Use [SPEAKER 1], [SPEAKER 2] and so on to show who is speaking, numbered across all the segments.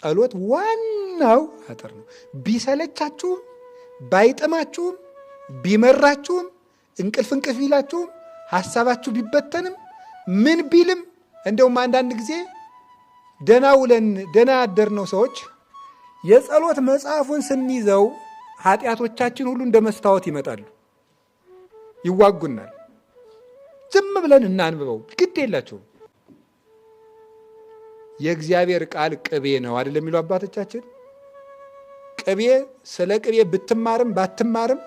[SPEAKER 1] ጸሎት ዋናው አጥር ነው። ቢሰለቻችሁም ባይጥማችሁም ቢመራችሁም እንቅልፍ ይላችሁም ሐሳባችሁ ቢበተንም ምን ቢልም እንደውም አንዳንድ ጊዜ ደና ውለን ደና ያደርነው ሰዎች የጸሎት መጽሐፉን ስንይዘው ኃጢአቶቻችን ሁሉ እንደ መስታወት ይመጣሉ፣ ይዋጉናል። ዝም ብለን እናንብበው ግድ የላችሁም። የእግዚአብሔር ቃል ቅቤ ነው አይደለም የሚሉ አባቶቻችን። ቅቤ ስለ ቅቤ ብትማርም ባትማርም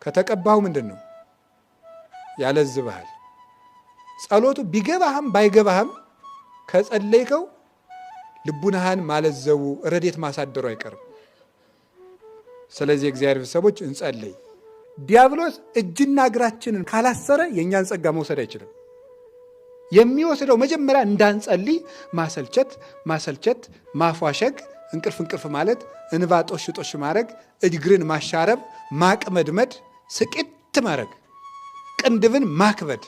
[SPEAKER 1] ከተቀባው ምንድን ነው ያለዝብሃል። ጸሎቱ ቢገባህም ባይገባህም ከጸለይከው ልቡናህን ማለዘቡ ረዴት ማሳደሩ አይቀርም። ስለዚህ እግዚአብሔር ሰዎች እንጸልይ። ዲያብሎስ እጅና እግራችንን ካላሰረ የእኛን ጸጋ መውሰድ አይችልም። የሚወስደው መጀመሪያ እንዳንጸልይ ማሰልቸት፣ ማፏሸግ፣ እንቅልፍ ማለት፣ እንባ ጦሽ ማድረግ፣ እግርን ማሻረብ፣ ማቅመድመድ፣ ስቂት ማድረግ፣ ቅንድብን ማክበድ፣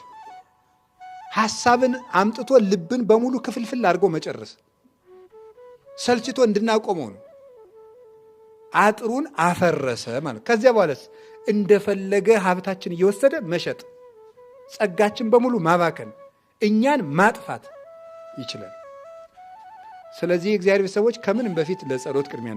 [SPEAKER 1] ሐሳብን አምጥቶ ልብን በሙሉ ክፍልፍል አድርጎ መጨረስ ሰልችቶ እንድናቆመው ነው። አጥሩን አፈረሰ ማለት። ከዚያ በኋላስ እንደፈለገ ሀብታችን እየወሰደ መሸጥ፣ ጸጋችን በሙሉ ማባከን፣ እኛን ማጥፋት ይችላል። ስለዚህ የእግዚአብሔር ሰዎች ከምንም በፊት ለጸሎት ቅድሚያ